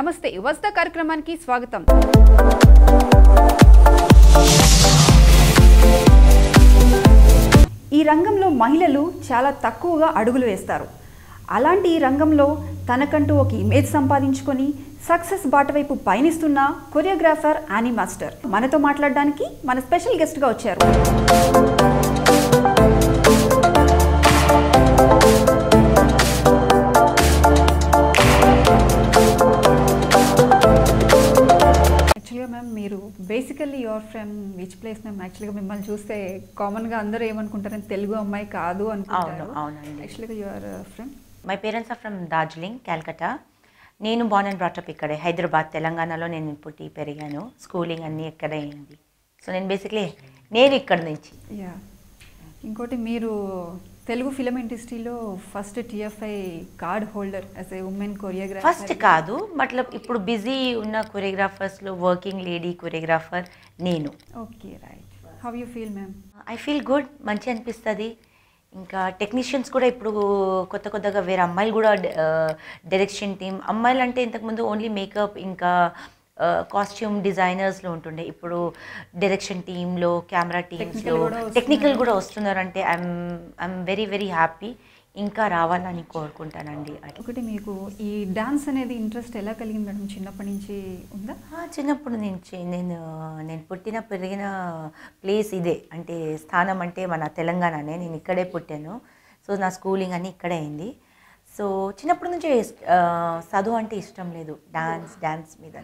నమస్తే వస్తా కార్యక్రమానికి స్వాగతం. ఈ రంగంలో మహిళలు చాలా తక్కువగా అడుగులు వేస్తారు. అలాంటి ఈ రంగంలో తనకంటూ ఒక ఇమేజ్ సంపాదించుకొని సక్సెస్ బాట వైపు పయనిస్తున్న కొరియోగ్రాఫర్ యానీ మాస్టర్ మనతో మాట్లాడడానికి మన స్పెషల్ గెస్ట్గా వచ్చారు. యాక్చువల్గా మ్యామ్ మీరు basically your from which place ma'am? యాక్చువల్గా మిమ్మల్ని చూస్తే కామన్గా అందరూ ఏమనుకుంటారని తెలుగు అమ్మాయి కాదు అనుకుంటారు. యాక్చువల్గా your from? My parents are from Darjeeling, Calcutta. నేను బార్న్ అండ్ బ్రాటప్ ఇక్కడే హైదరాబాద్, తెలంగాణలో నేను పుట్టి పెరిగాను. స్కూలింగ్ అన్నీ ఇక్కడే అయింది. సో నేను బేసిక్లీ నేను ఇక్కడ నుంచి. యా, ఇంకోటి మీరు తెలుగు ఫిలిం ఇండస్ట్రీలో first TFI card holder as a women choreographer. First కాదు, మతలబ్ ఇప్పుడు బిజీ ఉన్న కొరియోగ్రాఫర్స్లో వర్కింగ్ లేడీ కొరియోగ్రాఫర్ నేను. Okay, right. How you feel ma'am? I feel good, మంచి అనిపిస్తుంది. ఇంకా టెక్నీషియన్స్ కూడా ఇప్పుడు కొత్తగా వేరే అమ్మాయిలు కూడా డైరెక్షన్ టీమ్. అమ్మాయిలు అంటే ఇంతకుముందు ఓన్లీ మేకప్ ఇంకా కాస్ట్యూమ్ డిజైనర్స్లో ఉంటుండే. ఇప్పుడు డైరెక్షన్ టీంలో, కెమెరా టీమ్స్లో టెక్నికల్ కూడా వస్తున్నారంటే ఐఎమ్ వెరీ వెరీ హ్యాపీ. ఇంకా రావాలని కోరుకుంటానండి. ఒకటి, మీకు ఈ డాన్స్ అనేది ఇంట్రెస్ట్ ఎలా కలిగింది మేడం? చిన్నప్పటి నుంచి ఉందా? చిన్నప్పటి నుంచి నేను పుట్టిన పెరిగిన ప్లేస్ ఇదే, అంటే స్థానం అంటే మన తెలంగాణనే. నేను ఇక్కడే పుట్టాను. సో నా స్కూలింగ్ అన్నీ ఇక్కడే అయింది. సో చిన్నప్పటి నుంచి చదువు అంటే ఇష్టం లేదు, డాన్స్ మీద.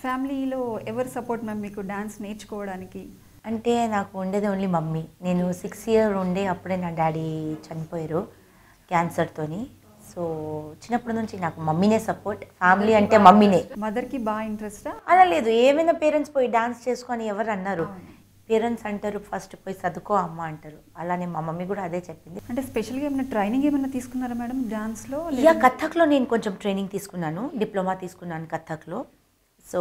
ఫ్యామిలీలో ఎవరు సపోర్ట్ మ్యామ్ మీకు డాన్స్ నేర్చుకోవడానికి? అంటే నాకు ఉండేది ఓన్లీ మమ్మీ. నేను 6 years ఉండే అప్పుడే నా డాడీ చనిపోయారు క్యాన్సర్తోని. సో చిన్నప్పటి నుంచి నాకు మమ్మీనే సపోర్ట్. ఫ్యామిలీ అంటే మమ్మీనే. మదర్కి బాగా ఇంట్రెస్టా? అలా లేదు, ఏమైనా పేరెంట్స్ పోయి డాన్స్ చేసుకొని ఎవరు అన్నారు? పేరెంట్స్ అంటారు ఫస్ట్ పోయి చదువుకో అమ్మ అంటారు. అలానే మా మమ్మీ కూడా అదే చెప్పింది. అంటే స్పెషల్గా ఏమైనా ట్రైనింగ్ ఏమైనా తీసుకున్నారా మేడం డాన్స్లో? కథక్లో నేను కొంచెం ట్రైనింగ్ తీసుకున్నాను, డిప్లొమా తీసుకున్నాను కథక్లో. సో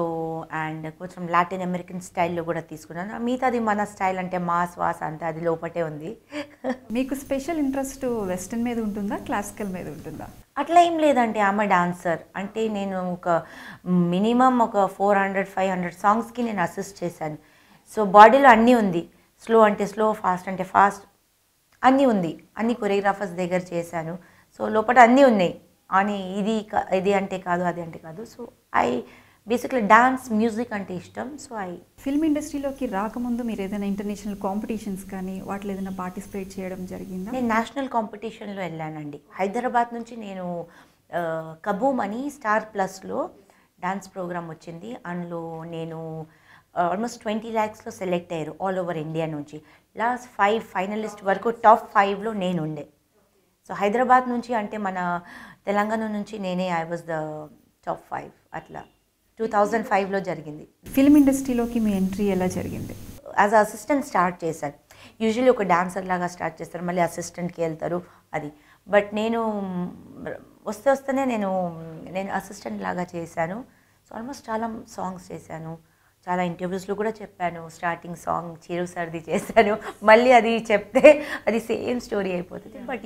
అండ్ కొంచెం లాటిన్ అమెరికన్ స్టైల్లో కూడా తీసుకున్నాను. మిగతాది మన స్టైల్ అంటే మాస్ వాస్ అంతా అది లోపటే ఉంది. మీకు స్పెషల్ ఇంట్రెస్ట్ వెస్టర్న్ మీద ఉంటుందా, క్లాసికల్ మీద ఉంటుందా? అట్లా ఏం లేదంటే ఆమె డాన్సర్. అంటే నేను ఒక మినిమం ఒక 400-500 సాంగ్స్కి నేను అసిస్ట్ చేశాను. సో బాడీలో అన్నీ ఉంది. స్లో అంటే స్లో, ఫాస్ట్ అంటే ఫాస్ట్, అన్నీ ఉంది. అన్ని కొరియోగ్రాఫర్స్ దగ్గర చేశాను. సో లోపల అన్నీ ఉన్నాయి. అని ఇది అంటే కాదు, అది అంటే కాదు. సో బేసిక్లీ డాన్స్, మ్యూజిక్ అంటే ఇష్టం. సో ఫిల్మ్ ఇండస్ట్రీలోకి రాకముందు మీరు ఏదైనా ఇంటర్నేషనల్ కాంపిటీషన్స్ కానీ వాటిలో ఏదైనా పార్టిసిపేట్ చేయడం జరిగిందా? నేను నేషనల్ కాంపిటీషన్లో వెళ్ళానండి. హైదరాబాద్ నుంచి నేను కబూమ్ అని స్టార్ ప్లస్లో డాన్స్ ప్రోగ్రామ్ వచ్చింది. అందులో నేను ఆల్మోస్ట్ 20 lakhsలో సెలెక్ట్ అయ్యారు ఆల్ ఓవర్ ఇండియా నుంచి. లాస్ట్ 5 ఫైనలిస్ట్ వరకు టాప్ 5లో నేను ఉండే. సో హైదరాబాద్ నుంచి అంటే మన తెలంగాణ నుంచి నేనే ఐ వాజ్ ద టాప్ 5. అట్లా 2005లో జరిగింది. ఫిల్మ్ ఇండస్ట్రీలోకి మీ ఎంట్రీ ఎలా జరిగింది? యాజ్ అసిస్టెంట్ స్టార్ట్ చేశాను. యూజువల్లీ ఒక డాన్సర్ లాగా స్టార్ట్ చేస్తారు, మళ్ళీ అసిస్టెంట్కి వెళ్తారు అది. బట్ నేను వస్తేనే నేను అసిస్టెంట్ లాగా చేశాను. సో ఆల్మోస్ట్ చాలా సాంగ్స్ చేశాను, చాలా ఇంటర్వ్యూస్లో కూడా చెప్పాను. స్టార్టింగ్ సాంగ్ చిరు సర్ది చేశాను, మళ్ళీ అది చెప్తే అది సేమ్ స్టోరీ అయిపోతుంది. బట్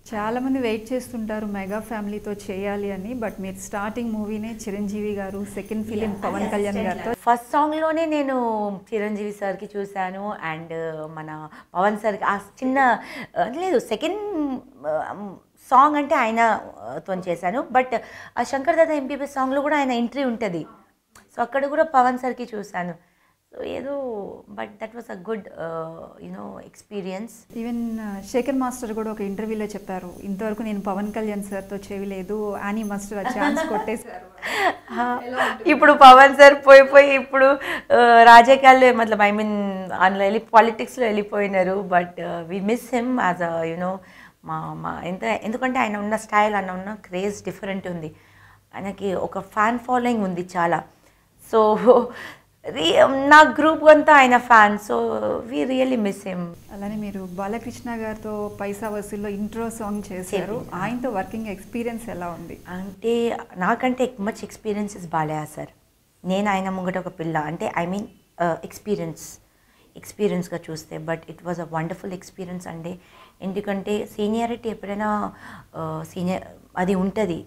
చాలామంది వెయిట్ చేస్తుంటారు మెగా ఫ్యామిలీతో చేయాలి అని. బట్ మీరు స్టార్టింగ్ మూవీనే చిరంజీవి గారు, సెకండ్ ఫిలిం పవన్ కళ్యాణ్ గారితో. ఫస్ట్ సాంగ్లోనే నేను చిరంజీవి సార్కి చూశాను అండ్ మన పవన్ సార్కి ఆ చిన్న లేదు. సెకండ్ సాంగ్ అంటే ఆయనతో చేశాను. బట్ ఆ శంకర్ దాదా MBBS సాంగ్లో కూడా ఆయన ఎంట్రీ ఉంటుంది. సో అక్కడ కూడా పవన్ సార్కి చూశాను. సో ఏదో but that was a good experience. Even Shekhar master కూడా ఒక ఇంటర్వ్యూలో చెప్పారు, ఇంతవరకు నేను పవన్ కళ్యాణ్ సార్తో చేయలేదు, యానీ మాస్టర్ ఆ ఛాన్స్ కొట్టేశారు. ఇప్పుడు పవన్ సార్ పోయి ఇప్పుడు రాజకీయాల్లో మతలబ్ అందులో పాలిటిక్స్లో వెళ్ళిపోయినారు. But we miss him as a మా ఎందుకంటే ఆయన ఉన్న స్టైల్, ఆయన ఉన్న క్రేజ్ డిఫరెంట్ ఉంది. ఆయనకి ఒక ఫ్యాన్ ఫాలోయింగ్ ఉంది చాలా. సో నా గ్రూప్ అంతా ఆయన fan. So we really miss him. అలానే మీరు బాలకృష్ణ గారితో పైసా వసూల్లో ఇంట్రో సాంగ్ చేశారు. ఆయనతో వర్కింగ్ ఎక్స్పీరియన్స్ ఎలా ఉంది? అంటే నాకంటే మచ్ ఎక్స్పీరియన్సెస్ బాలయ్య సార్. నేను ఆయన ముంగట ఒక పిల్ల, అంటే ఐ మీన్ ఎక్స్పీరియన్స్గా చూస్తే. But it was a wonderful experience అండి. ఎందుకంటే సీనియారిటీ ఎప్పుడైనా సీనియర్ అది ఉంటుంది.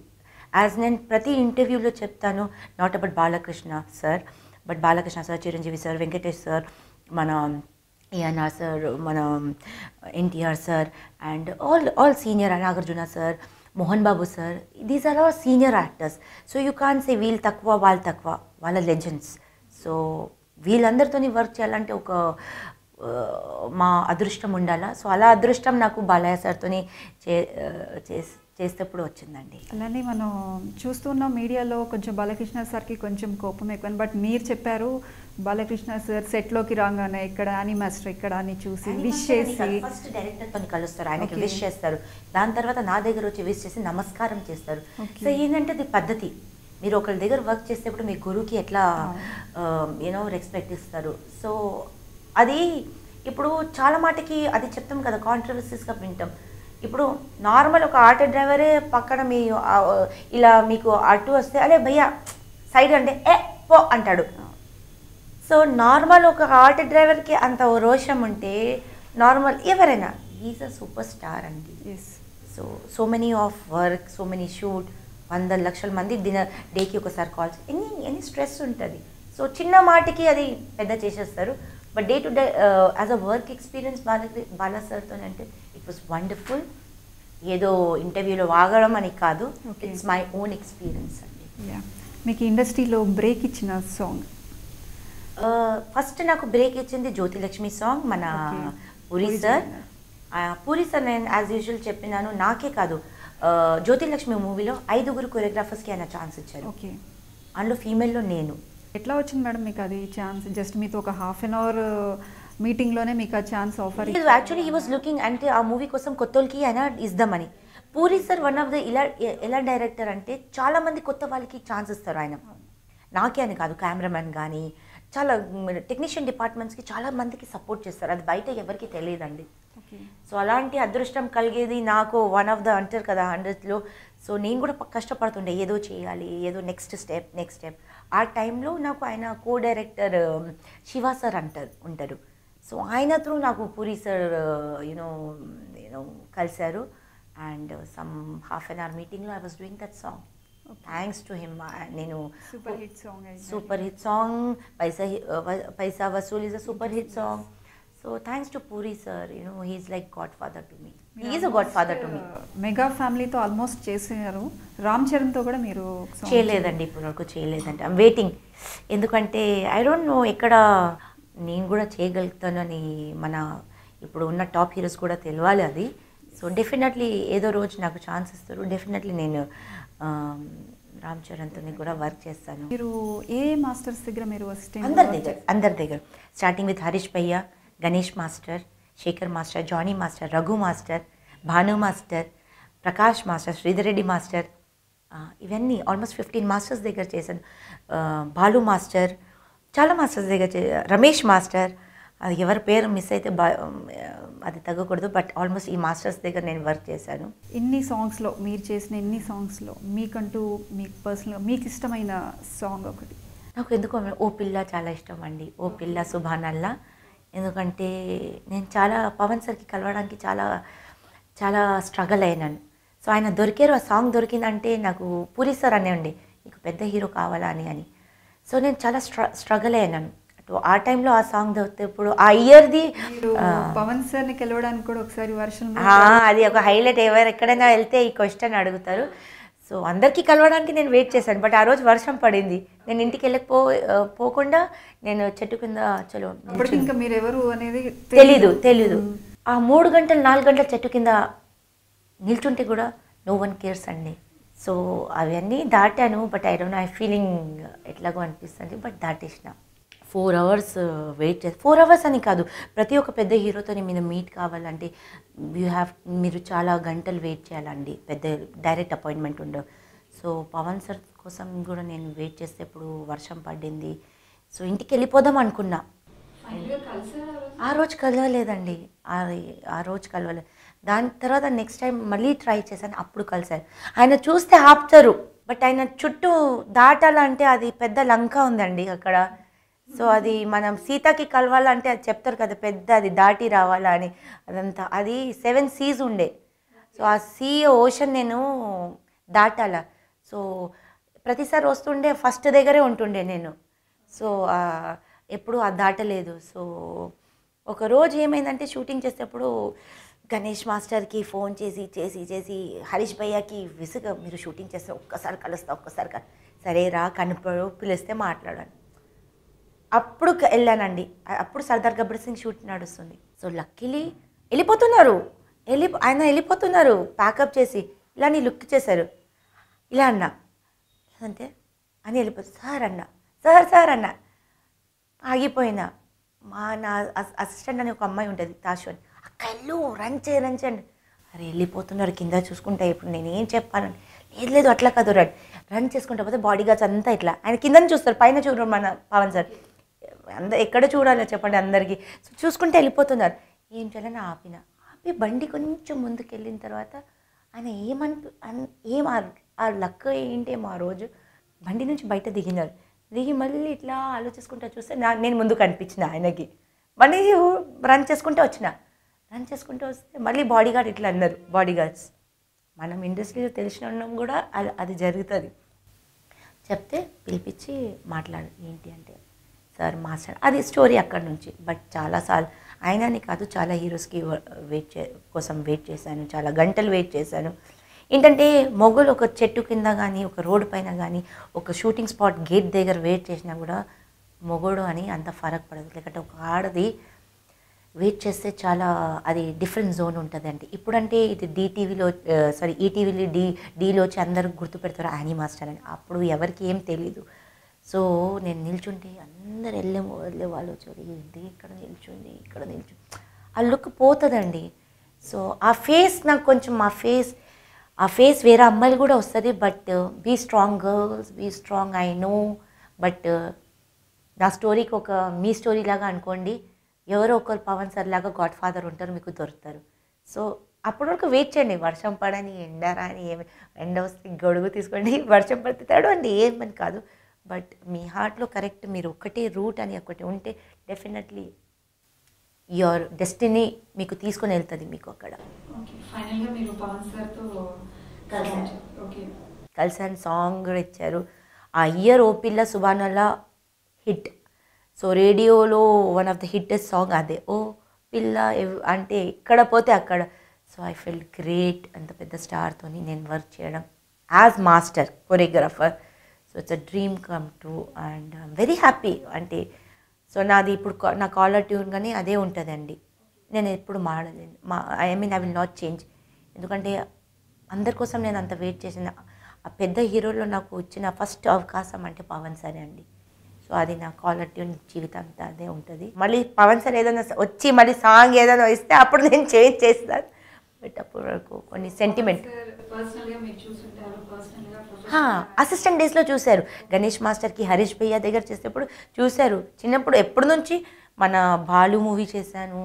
యాజ్ నేను ప్రతి ఇంటర్వ్యూలో చెప్తాను, not about Balakrishna sir, but Balakrishna sir, Chiranjeevi sir, Venkatesh sir, మన ఏఎన్ఆర్ సార్, మన NTR sir, and all senior, Nagarjuna sir, Mohan Babu sir, these are all senior actors. So you can say వీళ్ళు తక్కువ వాళ్ళు తక్కువ, వాళ్ళ లెజెండ్స్. సో వీళ్ళందరితోని వర్క్ చేయాలంటే ఒక మా అదృష్టం ఉండాలా. సో అలా అదృష్టం నాకు బాలయ్య సార్తోని చేసేటప్పుడు వచ్చిందండి. అలానే మనం చూస్తున్న మీడియాలో కొంచెం బాలకృష్ణ సార్కి కొంచెం కోపం ఎక్కువ, బట్ మీరు చెప్పారు బాలకృష్ణ సార్ సెట్లోకి రాగానే ఇక్కడ యానీ మాస్టర్ ఇక్కడ అని చూసి విష్ చేసి ఫస్ట్ డైరెక్టర్తో కలుస్తారు, ఆయనకి విష్ చేస్తారు, దాని తర్వాత నా దగ్గర వచ్చి విష్ చేసి నమస్కారం చేస్తారు. సో ఏంటంటే అది పద్ధతి. మీరు ఒకరి దగ్గర వర్క్ చేసేటప్పుడు మీ గురువుకి ఎట్లా యూనో రెస్పెక్ట్ ఇస్తారు. సో అది ఇప్పుడు చాలా మాటకి అది చెప్తాం కదా, కాంట్రవర్సీస్గా వింటాం. ఇప్పుడు నార్మల్ ఒక ఆటో డ్రైవరే పక్కన మీ ఇలా మీకు అటు వస్తే అరే భయ్యా సైడ్ అంటే పో అంటాడు. సో నార్మల్ ఒక ఆటో డ్రైవర్కి అంత రోషం ఉంటే నార్మల్ ఎవరైనా ఈజ్ అ సూపర్ స్టార్ అండి. So many of work, so many shoot, 100 లక్షల మంది డేకి ఒకసారి కాల్స్, ఎన్ని స్ట్రెస్ ఉంటుంది. సో చిన్న మాటకి అది పెద్ద చేసేస్తారు. But day to day as a work experience Bala సార్తో అంటే ఇట్ వాస్ వండర్ఫుల్. ఏదో ఇంటర్వ్యూలో వాగడం అని కాదు, ఇట్స్ మై ఓన్ ఎక్స్పీరియన్స్ అండి. మీకు ఇండస్ట్రీలో బ్రేక్ ఇచ్చిన సాంగ్? ఫస్ట్ నాకు బ్రేక్ ఇచ్చింది జ్యోతిలక్ష్మి సాంగ్, మన పూరి సార్. పూరి సార్ నేను యాజ్ యూజువల్ చెప్పినాను, నాకే కాదు జ్యోతిలక్ష్మి మూవీలో 5 కొరియోగ్రాఫర్స్కి ఆయన ఛాన్స్ ఇచ్చారు. ఓకే, అందులో ఫీమేల్లో నేను. ఎట్లా వచ్చింది మేడం మీకు అది ఛాన్స్? జస్ట్ మీతో ఒక ½ an hour మీటింగ్లోనే మీకు ఆ chance offer? Actually he was looking అంటే ఆ మూవీ కోసం కొత్తోళ్ళకి ఆయన ఇద్దామని. Puri sir one of the ఎలా డైరెక్టర్ అంటే చాలా మంది కొత్త వాళ్ళకి ఛాన్స్ ఇస్తారు ఆయన. నాకే అని కాదు, కెమెరామెన్ కానీ చాలా టెక్నీషియన్ డిపార్ట్మెంట్స్కి చాలా మందికి సపోర్ట్ చేస్తారు. అది బయట ఎవరికి తెలియదండి. సో అలాంటి అదృష్టం కలిగేది నాకు వన్ ఆఫ్ ద అంటారు కదా 100లో. సో నేను కూడా కష్టపడుతుండే, ఏదో చేయాలి, ఏదో నెక్స్ట్ స్టెప్. ఆ టైంలో నాకు ఆయన కో డైరెక్టర్ శివ సార్ ఉంటారు. సో ఆయన త్రూ నాకు పూరి సార్ యూనో కలిశారు. అండ్ సమ్ ½ an hour మీటింగ్లో I was doing that song. Thanks to him. నేను super hit song, Paisa Vasool is a super hit song. So thanks to Puri sir, he's like godfather to me. He's a godfather to me. Mega ఫ్యామిలీతో almost చేశారు, రామ్ చరణ్తో కూడా మీరు చేయలేదండి, ఇప్పుడు వరకు చేయలేదండి. I'm waiting. ఎందుకంటే ఐ డోంట్ నో ఎక్కడ నేను కూడా చేయగలుగుతానని మన ఇప్పుడు ఉన్న టాప్ హీరోస్ కూడా తెలియాలి అది. సో డెఫినెట్లీ ఏదో రోజు నాకు ఛాన్స్ ఇస్తారు, డెఫినెట్లీ నేను రామ్ చరణ్తో కూడా వర్క్ చేస్తాను. మీరు ఏ మాస్టర్స్ దగ్గర మీరు అందరి దగ్గర స్టార్టింగ్ విత్ హరీష్ భయ్య, Ganesh master, Shekhar master, Jani master, Raghu master, Bhanu master, Prakash master, Sridhar Reddy master, ఇవన్నీ ఆల్మోస్ట్ 15 మాస్టర్స్ దగ్గర చేశాను. బాలు మాస్టర్, చాలా మాస్టర్స్ దగ్గర రమేష్ మాస్టర్, అది ఎవరి పేరు మిస్ అయితే అది తగ్గకూడదు, బట్ ఆల్మోస్ట్ ఈ మాస్టర్స్ దగ్గర నేను వర్క్ చేశాను. ఇన్ని సాంగ్స్లో మీరు చేసిన ఇన్ని సాంగ్స్లో మీకంటూ మీకు పర్సనల్గా మీకు ఇష్టమైన సాంగ్ ఒకటి? నాకు ఎందుకో ఓ పిల్ల చాలా ఇష్టం అండి. ఓ పిల్ల సుభానల్లా. ఎందుకంటే నేను చాలా పవన్ సార్కి కలవడానికి చాలా చాలా స్ట్రగల్ అయినాను. సో ఆయన దొరికారు, ఆ సాంగ్ దొరికిందంటే నాకు పూరి సార్ అనే ఉండే నీకు పెద్ద హీరో కావాలా అని. సో నేను చాలా స్ట్రగల్ అయినాను. ఆ టైంలో ఆ సాంగ్ దొరికితే ఇప్పుడు ఆ ఇయర్ది పవన్ సార్ని కలవడానికి కూడా ఒకసారి వర్షం, అది ఒక హైలైట్. ఎక్కడైనా వెళ్తే ఈ క్వశ్చన్ అడుగుతారు. సో అందరికీ కలవడానికి నేను వెయిట్ చేశాను, బట్ ఆ రోజు వర్షం పడింది. నేను ఇంటికి పోకుండా నేను చెట్టు కింద చలో, ఇంకా మీరు ఎవరు అనేది తెలీదు. ఆ 3 గంటలు 4 గంటల చెట్టు కింద నిల్చుంటే కూడా నో వన్ కేర్స్ అండి. సో అవన్నీ దాటాను, but I don't know, I feeling ఎట్లాగో అనిపిస్తుంది, బట్ దాటేసిన. 4 hours వెయిట్ చేసి, 4 hours అని కాదు, ప్రతి ఒక్క పెద్ద హీరోతో మీరు మీట్ కావాలంటే మీరు చాలా గంటలు వెయిట్ చేయాలండి, పెద్ద డైరెక్ట్ అపాయింట్మెంట్ ఉండవు. సో పవన్ సార్ కోసం కూడా నేను వెయిట్ చేసేటప్పుడు వర్షం పడింది. సో ఇంటికి వెళ్ళిపోదాం అనుకున్నా. ఆ రోజు కలవలేదండి, ఆ రోజు కలవలేదు. దాని తర్వాత నెక్స్ట్ టైం మళ్ళీ ట్రై చేశాను, అప్పుడు కలిశారు. ఆయన చూస్తే ఆపుతారు, బట్ ఆయన చుట్టూ దాటాలంటే అది పెద్ద లంక ఉందండి అక్కడ. సో అది మనం సీతకి కలవాలంటే అది చెప్తారు కదా, పెద్ద అది దాటి రావాలా అని. అదంతా అది 7 seas ఉండే. సో ఆ ఓషన్ నేను దాటాల. సో ప్రతిసారి వస్తుండే ఫస్ట్ దగ్గరే ఉంటుండే నేను. సో ఎప్పుడు అది దాటలేదు. సో ఒకరోజు ఏమైందంటే షూటింగ్ చేసేటప్పుడు గణేష్ మాస్టర్కి ఫోన్ చేసి చేసి చేసి హరీష్ భయ్యాకి విసుగ, మీరు షూటింగ్ చేస్తే ఒక్కసారి కలుస్తా, ఒక్కసారి సరే రా కనుపడు, పిలిస్తే మాట్లాడాను. అప్పుడు వెళ్ళానండి. అప్పుడు సర్దార్ గబ్బర్ సింగ్ షూట్ నడుస్తుంది. సో లక్కీలీ వెళ్ళిపోతున్నారు, ఆయన వెళ్ళిపోతున్నారు ప్యాకప్ చేసి, ఇలా నీ లుక్ చేశారు, ఇలా అన్నా అంతే అని వెళ్ళిపోతుంది. సార్ అన్న, సార్ అన్న, ఆగిపోయినా. నా అసిస్టెంట్ అని ఒక అమ్మాయి ఉంటుంది తాషు అని, అక్క వెళ్ళు రన్ చేయండి. అరే వెళ్ళిపోతున్నారు కింద చూసుకుంటా, ఇప్పుడు నేను ఏం చెప్పాలని, లేదు అట్లా కాదు రన్ చేసుకుంటా పోతే బాడీ గార్డ్స్ అంతా ఇట్లా ఆయన కిందని చూస్తారు, పైన చూడరు మన పవన్ సార్. ఎక్కడ చూడాలో చెప్పండి అందరికీ. సో చూసుకుంటే వెళ్ళిపోతున్నారు. ఏం చేయాలని ఆపి బండి కొంచెం ముందుకు వెళ్ళిన తర్వాత ఆయన ఆ లక్ ఏంటేమో ఆ రోజు బండి నుంచి బయట దిగి మళ్ళీ ఇట్లా ఆలోచించుకుంటా చూస్తే నేను ముందు కనిపించిన ఆయనకి. మళ్ళీ రన్ చేసుకుంటూ వస్తే మళ్ళీ బాడీ గార్డ్ ఇట్లా అన్నారు, బాడీ గార్డ్స్. మనం ఇండస్ట్రీలో తెలిసిన కూడా అది జరుగుతుంది. చెప్తే పిలిపించి మాట్లాడు ఏంటి అంటే, సార్ మాస్టర్, అది స్టోరీ అక్కడి నుంచి. బట్ చాలాసార్లు ఆయనని కాదు, చాలా హీరోస్కి కోసం వెయిట్ చేశాను, చాలా గంటలు వెయిట్ చేశాను. ఏంటంటే మొగలు ఒక చెట్టు కింద కానీ, ఒక రోడ్డు పైన కానీ, ఒక షూటింగ్ స్పాట్ గేట్ దగ్గర వెయిట్ చేసినా కూడా మొగోడు అని అంత ఫరక్ పడదు. లేకపోతే ఒక ఆడది వెయిట్ చేస్తే చాలా అది డిఫరెంట్ జోన్ ఉంటుంది అండి. ఇప్పుడంటే ఇది ఈటీవీలో డీలో వచ్చి అందరూ గుర్తుపెడతారు యానీ మాస్టర్ అని. అప్పుడు ఎవరికి ఏం తెలీదు. సో నేను నిల్చుంటే అందరు వెళ్ళే వాళ్ళు వచ్చారు, ఏంటి ఇక్కడ నిల్చుంది ఆ లుక్ పోతుందండి. సో ఆ ఫేస్ నాకు కొంచెం ఆ ఫేస్ వేరే అమ్మాయిలు కూడా వస్తుంది. But be strong girls, be strong, I know. But నా స్టోరీకి ఒక మీ స్టోరీ లాగా అనుకోండి, ఎవరో ఒకరు పవన్ సార్ లాగా గాడ్ ఫాదర్ ఉంటారు, మీకు దొరుకుతారు. సో అప్పటి వరకు వెయిట్ చేయండి. వర్షం పడని, ఎండ రాని, ఎండ వస్తే గొడుగు తీసుకోండి, వర్షం పడితే తడవండి, ఏమని కాదు. బట్ మీ హార్ట్లో కరెక్ట్ మీరు ఒకటే రూట్ అని ఒకటి ఉంటే డెఫినెట్లీ యువర్ డెస్టినీ మీకు తీసుకొని వెళ్తుంది మీకు అక్కడ. కలిసాను సాంగ్ కూడా ఇచ్చారు. ఆ ఇయర్ ఓ పిల్ల సుబానల్లా హిట్. సో రేడియోలో వన్ ఆఫ్ ద హిట్టెస్ట్ సాంగ్ అదే, ఓ పిల్ల అంటే ఎక్కడ పోతే అక్కడ. సో ఐ ఫెల్ గ్రేట్, అంత పెద్ద స్టార్తో నేను వర్క్ చేయడం as master choreographer. So it's a dream come true and I'm very happy. అంటే సో నాది ఇప్పుడు నా కాలర్ ట్యూన్ కానీ అదే ఉంటుందండి. నేను ఎప్పుడు మాడలేను, ఐ విల్ నాట్ చేంజ్. ఎందుకంటే అందరి కోసం నేను అంత వెయిట్ చేసిన. ఆ పెద్ద హీరోలో నాకు వచ్చిన ఫస్ట్ అవకాశం అంటే పవన్ సరే అండి. సో అది నా కాలర్ ట్యూన్ జీవితం అంతా అదే ఉంటుంది. మళ్ళీ పవన్ సార్ ఏదైనా వచ్చి మళ్ళీ సాంగ్ ఏదైనా ఇస్తే అప్పుడు నేను చేంజ్ చేస్తాను. బట్ అప్పుడు వరకు కొన్ని సెంటిమెంట్. అసిస్టెంట్ డేస్లో చూశారు, గణేష్ మాస్టర్కి హరీష్ భయ్య దగ్గర చేసేటప్పుడు చూశారు. చిన్నప్పుడు ఎప్పటి నుంచి మన బాలు మూవీ చేశాను,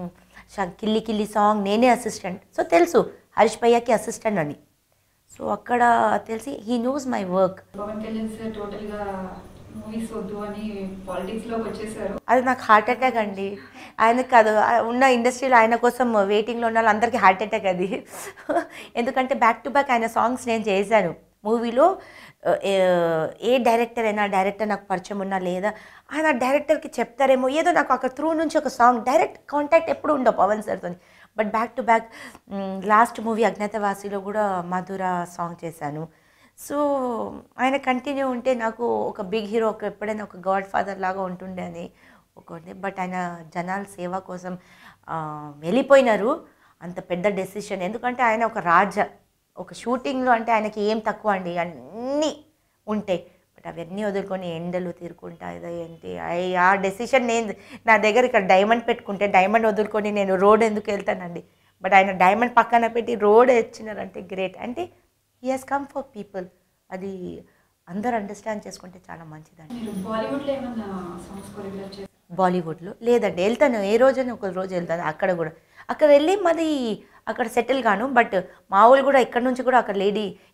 కిల్లి కిల్లి సాంగ్ నేనే అసిస్టెంట్. సో తెలుసు హరీష్ భయ్యకి అసిస్టెంట్ అని. సో అక్కడ తెలిసి హీ నోస్ మై వర్క్. అది నాకు హార్ట్ అటాక్ అండి. ఆయనకు కాదు, ఉన్న ఇండస్ట్రీలో ఆయన కోసం వెయిటింగ్లో ఉన్న వాళ్ళందరికీ హార్ట్ అటాక్ అది. ఎందుకంటే బ్యాక్ టు బ్యాక్ ఆయన సాంగ్స్ నేను చేశాను మూవీలో. ఏ డైరెక్టర్ అయినా, డైరెక్టర్ నాకు పరిచయం ఉన్నా లేదా ఆయన డైరెక్టర్కి చెప్తారేమో ఏదో, నాకు అక్కడ త్రూ నుంచి ఒక సాంగ్ డైరెక్ట్ కాంటాక్ట్ ఎప్పుడు ఉండవు పవన్ సార్తో. But back to back last movie అజ్ఞాతవాసిలో కూడా మధుర సాంగ్ చేశాను. సో ఆయన కంటిన్యూ ఉంటే నాకు ఒక బిగ్ హీరో, ఎప్పుడైనా ఒక గాడ్ ఫాదర్ లాగా ఉంటుండే అని ఒకటి. బట్ ఆయన జనాల సేవ కోసం వెళ్ళిపోయినారు. అంత పెద్ద డెసిషన్. ఎందుకంటే ఆయన ఒక రాజా. ఒక షూటింగ్లో అంటే ఆయనకి ఏం తక్కువ అండి, అన్నీ ఉంటాయి. బట్ అవన్నీ వదులుకొని ఎండలు తీరుకుంటా ఏంటి ఆ డెసిషన్. నా దగ్గర ఇక్కడ డైమండ్ పెట్టుకుంటే డైమండ్ వదులుకొని నేను రోడ్ ఎందుకు వెళ్తానండి. బట్ ఆయన డైమండ్ పక్కన పెట్టి రోడ్ ఇచ్చినారంటే గ్రేట్. అంటే he has come for people. అది అందరూ అండర్స్టాండ్ చేసుకుంటే చాలా మంచిదండి. బాలీవుడ్లో లేదండి, వెళ్తాను ఏ రోజైనా ఒక రోజు వెళ్తాను. అక్కడ వెళ్ళి మరి అక్కడ సెటిల్ గాను. బట్ మా వాళ్ళు కూడా ఇక్కడ నుంచి కూడా అక్కడ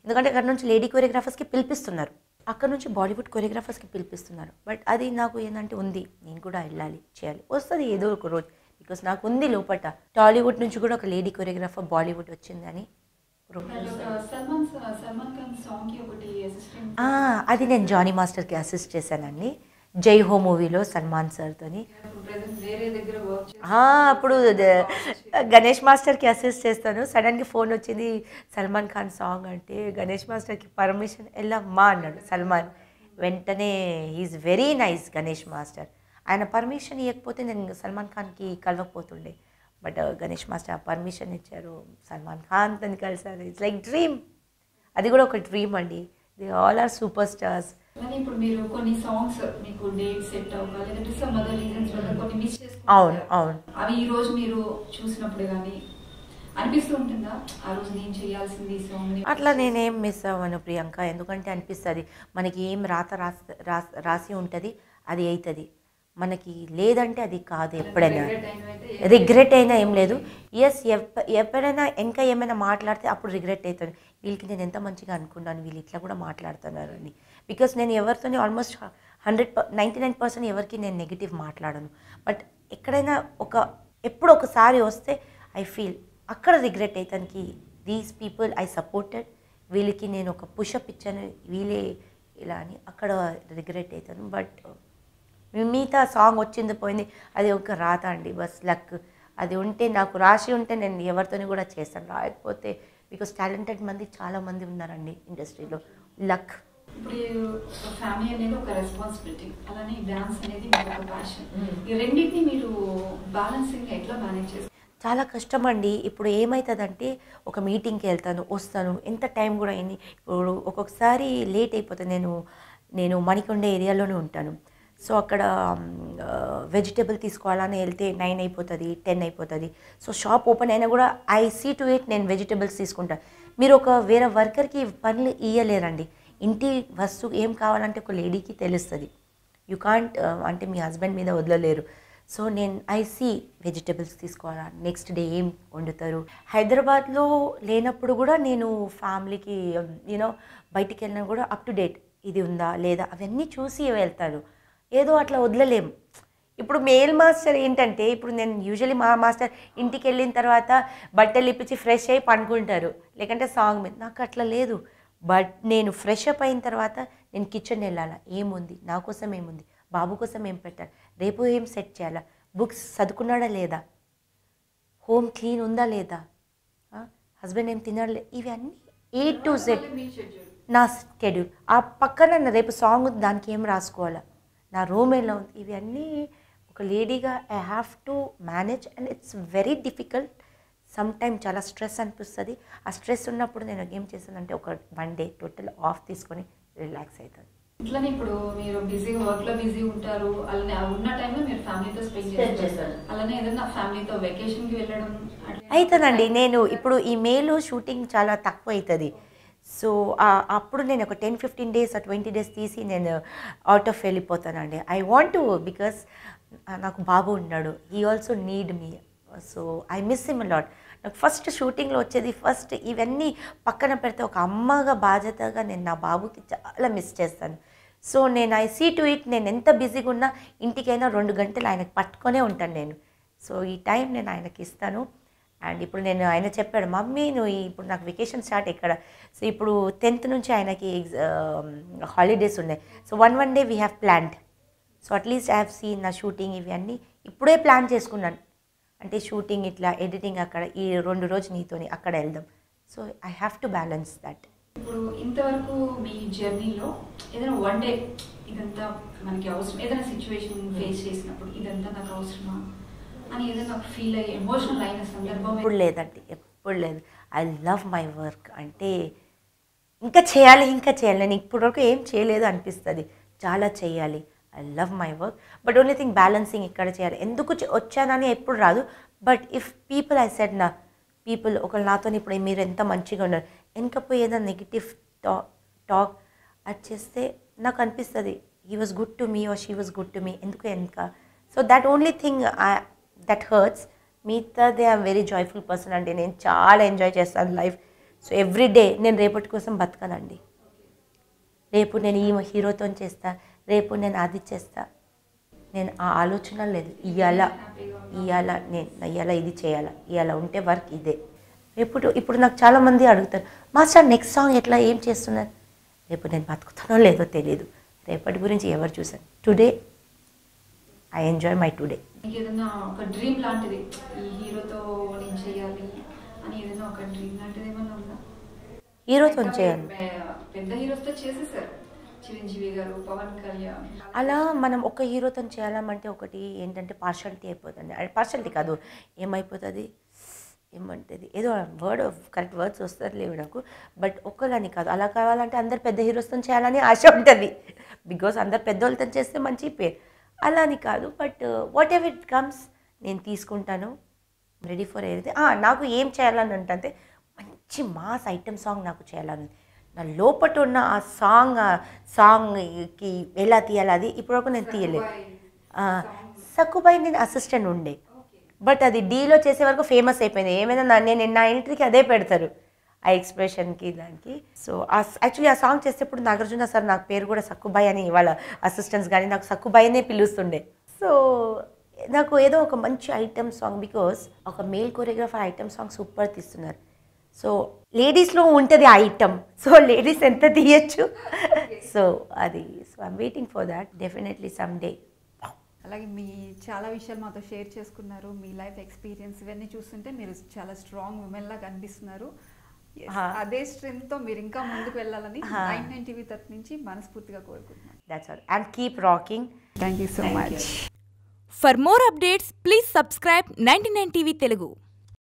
ఎందుకంటే అక్కడ నుంచి లేడీ కొరియోగ్రాఫర్స్కి పిలిపిస్తున్నారు, అక్కడ నుంచి బాలీవుడ్ కొరియోగ్రాఫర్స్కి పిలిపిస్తున్నారు. బట్ అది నాకు ఏంటంటే ఉంది, నేను కూడా వెళ్ళాలి, చేయాలి, వస్తుంది ఏదో ఒక రోజు. బికాస్ నాకు ఉంది లోపల టాలీవుడ్ నుంచి కూడా ఒక లేడీ కొరియోగ్రాఫర్ బాలీవుడ్ వచ్చిందని అది నేను జానీ మాస్టర్కి అసిస్ట్ చేశానండి. జై హో మూవీలో సల్మాన్ సార్తోని. అప్పుడు గణేష్ మాస్టర్కి అసిస్ట్ చేస్తాను. సడన్గా ఫోన్ వచ్చింది సల్మాన్ ఖాన్ సాంగ్ అంటే గణేష్ మాస్టర్కి పర్మిషన్ వెళ్ళమ్మా అన్నాడు సల్మాన్. వెంటనే is very nice Ganesh master. ఆయన పర్మిషన్ ఇవ్వకపోతే నేను సల్మాన్ ఖాన్కి కలవకపోతుండే. బట్ గణేష్ మాస్టర్ పర్మిషన్ ఇచ్చారు, సల్మాన్ ఖాన్ తను కలిసారు. It's like dream. అది కూడా ఒక డ్రీమ్ అండి. They all are superstars. ఇప్పుడు మీరు కొన్ని సాంగ్స్ మీకు డేట్ సెట్ అవ్వాలి లేదంటే సమ్ అదర్ రీజన్స్ వల్ల కొన్ని మిస్ చేసుకుంటారు. అవును అవును. అవి ఈ రోజు మీరు చూసినప్పుడు కానీ అనిపిస్తూ ఉంటుందా ఆ రోజు నేను చేయాల్సింది ఈ సాంగ్? అట్లా నేనేం మిస్ అవ్వను ప్రియాంక. ఎందుకంటే అనిపిస్తుంది మనకి ఏం రాసి ఉంటుంది అది అవుతుంది, మనకి లేదంటే అది కాదు. ఎప్పుడైనా రిగ్రెట్ అయినా ఏం లేదు. ఎస్, ఎప్పుడైనా ఇంకా ఏమైనా మాట్లాడితే అప్పుడు రిగ్రెట్ అవుతాను. వీళ్ళకి నేను ఎంత మంచిగా అనుకున్నాను, వీళ్ళు ఇట్లా కూడా మాట్లాడుతున్నారు అని. బికాస్ నేను ఎవరితోనే ఆల్మోస్ట్ 99% ఎవరికి నేను నెగిటివ్ మాట్లాడను. బట్ ఎక్కడైనా ఎప్పుడు ఒకసారి వస్తే ఐ ఫీల్ అక్కడ రిగ్రెట్ అవుతానికి దీస్ పీపుల్ ఐ సపోర్టెడ్, వీళ్ళకి నేను ఒక పుషప్ ఇచ్చాను, వీళ్ళే ఇలా అని అక్కడ రిగ్రెట్ అవుతాను. బట్ మిగతా సాంగ్ వచ్చింది పోయింది, అది ఒక రాత అండి, బస్ లక్. అది ఉంటే నాకు రాసి ఉంటే నేను ఎవరితోని కూడా చేస్తాను, రాయకపోతే బికాస్ టాలెంటెడ్ మంది చాలామంది ఉన్నారండి ఇండస్ట్రీలో. లక్. ఇప్పుడు ఫ్యామిలీ అనేది ఒక రెస్పాన్సిబిలిటీ, అలానే డాన్స్ అనేది మీకు ఒక ప్యాషన్. ఈ రెండింటిని మీరు బ్యాలెన్సింగ్ ఎట్లా మేనేజ్ చేస్తారు? చాలా కష్టం అండి. ఇప్పుడు ఏమవుతుందంటే ఒక మీటింగ్కి వెళ్తాను, వస్తాను, ఎంత టైం కూడా అయింది. ఇప్పుడు ఒక్కొక్కసారి లేట్ అయిపోతుంది. నేను మణికొండ ఏరియాలోనే ఉంటాను. సో అక్కడ వెజిటేబుల్ తీసుకోవాలని వెళ్తే 9 అయిపోతుంది, 10 అయిపోతుంది. సో షాప్ ఓపెన్ అయినా కూడా ఐ సీ టు ఇట్ నేను వెజిటేబుల్స్ తీసుకుంటాను. మీరు వేరే వర్కర్కి పనులు ఇయ్యలేరండి. ఇంటి వస్తువు ఏం కావాలంటే ఒక లేడీకి తెలుస్తుంది. యూ కాంట్ అంటే మీ హస్బెండ్ మీద వదలలేరు. సో ఐ సీ వెజిటేబుల్స్ తీసుకోవాలా, నెక్స్ట్ డే ఏం వండుతారు. హైదరాబాద్లో లేనప్పుడు కూడా నేను ఫ్యామిలీకి బయటికి వెళ్ళినా కూడా అప్ టు డేట్ ఇది ఉందా లేదా అవన్నీ చూసి వెళ్తాను. ఏదో అట్లా వదలలేము. ఇప్పుడు మేల్ మాస్టర్ ఏంటంటే, ఇప్పుడు నేను యూజువలీ మా మాస్టర్ ఇంటికి వెళ్ళిన తర్వాత బట్టలు ఇప్పించి ఫ్రెష్ అయ్యి పండుకుంటారు, లేకంటే సాంగ్ మీద. నాకు అట్లా లేదు. బట్ నేను ఫ్రెష్ అప్ అయిన తర్వాత నేను కిచెన్ వెళ్ళాలా, ఏముంది నా కోసం, ఏముంది బాబు కోసం, ఏం పెట్టాలి, రేపు ఏం సెట్ చేయాలా, బుక్స్ చదువుకున్నాడా లేదా, హోమ్ క్లీన్ ఉందా లేదా, హస్బెండ్ ఏం తినాడు లేదా, ఇవన్నీ A to Z నా షెడ్యూల్. ఆ పక్కన రేపు సాంగ్ దానికి ఏం రాసుకోవాలా, నా రూమ్ ఎలా ఉంది, ఇవన్నీ ఒక లేడీగా I have to manage. And it's very difficult. Some time చాలా స్ట్రెస్ అనిపిస్తుంది. ఆ స్ట్రెస్ ఉన్నప్పుడు నేను ఏం చేస్తానంటే ఒక 1 డే టోటల్ ఆఫ్ తీసుకొని రిలాక్స్ అవుతాను. ఇట్లానే ఇప్పుడు మీరు బిజీగా వర్క్లో బిజీ ఉంటారు, అలానే ఉన్న టైంలో మీరు ఫ్యామిలీతో స్పెండ్ చేస్తారు, అలానే ఏదైనా ఫ్యామిలీతో వెకేషన్కి వెళ్ళడం అవుతుందండి. నేను ఇప్పుడు ఈ మేలో షూటింగ్ చాలా తక్కువ అవుతుంది. సో అప్పుడు నేను ఒక 10-15 డేస్ 20 డేస్ తీసి నేను అవుట్ ఆఫ్ వెళ్ళిపోతానండి. ఐ వాంట్ టు, బికాస్ నాకు బాబు ఉన్నాడు, he also need me. So I miss him lot. నాకు ఫస్ట్ షూటింగ్లో వచ్చేది ఫస్ట్ ఇవన్నీ పక్కన పెడితే ఒక అమ్మగా బాధ్యతగా నేను నా బాబుకి చాలా మిస్ చేస్తాను. So I see to it, నేను ఎంత బిజీగా ఉన్నా ఇంటికైనా 2 గంటలు ఆయనకు పట్టుకొనే ఉంటాను నేను. సో ఈ టైం నేను ఆయనకి ఇస్తాను. అండ్ ఇప్పుడు ఆయన చెప్పాడు, మమ్మీ నువ్వు ఇప్పుడు నాకు వెకేషన్ స్టార్ట్ ఎక్కడ. సో ఇప్పుడు 10th నుంచి ఆయనకి హాలిడేస్ ఉన్నాయి. So 1 day we have planned. So at least I have seen నా షూటింగ్ ఇవన్నీ ఇప్పుడే ప్లాన్ చేసుకున్నాను. అంటే షూటింగ్ ఇట్లా, ఎడిటింగ్ అక్కడ, ఈ 2 రోజు నీతోని అక్కడ వెళ్దాం. So I have to balance that. ఇప్పుడు ఇంతవరకు మీ జర్నీలో ఏదైనా 1 డే ఇదంతా మనకి అవసరం, ఏదైనా సిచ్యువేషన్ ఫేస్ చేసినప్పుడు ఇదంతా నాకు అవసరమా అని ఏదైనా ఫీల్ అయ్యి ఎమోషనల్ అయిన సందర్భం? ఎప్పుడు లేదండి, ఎప్పుడు లేదు. I love my work. అంటే ఇంకా చేయాలి. నేను ఇప్పటివరకు ఏం చేయలేదు అనిపిస్తుంది, చాలా చేయాలి. I love my work. But only thing balancing ఇక్కడ చేయాలి. ఎందుకు వచ్చానని ఎప్పుడు రాదు. But if people I said నా పీపుల్ ఒకళ్ళు నాతో ఇప్పుడు మీరు ఎంత మంచిగా ఉన్నారు, వెనకపోయి ఏదైనా నెగిటివ్ టాక్ అది చేస్తే నాకు అనిపిస్తుంది he was good to me or she was good to me, ఎందుకు వెనక. So that only thing that hurts. మిగతాది ఐఎమ్ వెరీ జాయ్ఫుల్ పర్సన్ అండి. నేను చాలా ఎంజాయ్ చేస్తాను లైఫ్. సో ఎవ్రీ డే నేను రేపటి కోసం బతకనండి. రేపు నేను ఈ హీరోతో చేస్తా, రేపు నేను అది చేస్తా, నేను ఆ ఆలోచన లేదు. ఇవాళ నేను ఇవాళ ఇది చేయాలా, ఇవాళ ఉంటే వర్క్ ఇదే. ఇప్పుడు నాకు చాలామంది అడుగుతారు, మాస్టర్ నెక్స్ట్ సాంగ్ ఎట్లా ఏం చేస్తున్నారు? రేపు నేను బతుకుతానో లేదో తెలియదు, రేపటి గురించి ఎవరు చూసాను. Today I enjoy my today. ఏదైనా ఒక డ్రీమ్ లాంటిది, ఈ హీరోతో నేను చేయాలి అని ఏదైనా ఒక డ్రీమ్ లాంటిది ఏమన్నా ఉందా? హీరోతో చేయాలి. పెద్ద హీరోతో చేసేసారు, చిరంజీవి గారు, పవన్ కళ్యాణ్. అలా మనం ఒక హీరోతో చేయాలంటే ఒకటి ఏంటంటే పార్షాలిటీ అయిపోతుంది. పార్షాలిటీ కాదు, ఏమైపోతుంది, ఏమంటుంది, ఏదో కరెక్ట్ వర్డ్స్ వస్తారు లేవు నాకు. బట్ ఒక్కలని కాదు, అలా కావాలంటే అందరు పెద్ద హీరోస్తో చేయాలని ఆశ ఉంటుంది. బికాస్ అందరు పెద్దోళ్ళతో చేస్తే మంచి పేరు. అలా అని కాదు, but what ever it comes నేను తీసుకుంటాను. Ready for everything. నాకు ఏం చేయాలని అంటే మంచి మాస్ ఐటమ్ సాంగ్ నాకు చేయాలని. నా లోపట ఉన్న ఆ సాంగ్కి ఎలా తీయాలి అది ఇప్పటివరకు నేను తీయలేదు. సక్కుబాయి నేను అసిస్టెంట్ ఉండే, బట్ అది డీలో చేసే వరకు ఫేమస్ అయిపోయింది. ఏమైనా నా ఎంట్రీకి అదే పెడతారు, ఆ ఎక్స్ప్రెషన్కి దానికి. సో యాక్చువల్లీ ఆ సాంగ్ చేసేప్పుడు నాగార్జున సార్ నాకు పేరు కూడా సక్కుబాయి అని వాళ్ళ అసిస్టెంట్స్ కానీ నాకు సక్కుబాయినే పిలుస్తుండే. సో నాకు ఏదో ఒక మంచి ఐటమ్ సాంగ్, బికాస్ ఒక male choreographer item song super తీస్తున్నారు. సో లేడీస్లో ఉంటుంది ఆ ఐటమ్, సో లేడీస్ ఎంత తీయచ్చు. సో అది, so I'm waiting for that, definitely some day. అలాగే మీ చాలా విషయాలు మాతో షేర్ చేసుకున్నారు, మీ లైఫ్ ఎక్స్పీరియన్స్ ఇవన్నీ చూస్తుంటే మీరు చాలా స్ట్రాంగ్ ఉమెన్ లాగా కనిపిస్తున్నారు. అదే స్ట్రెంగ్త్ తో మీరు ఇంకా ముందుకు వెళ్ళాలని 99 టీవీ తరఫు నుంచి మనస్ఫూర్తిగా కోరుకుంటున్నాను. That's all, and keep rocking. Thank you so much. For more updates, please subscribe 99 TV Telugu.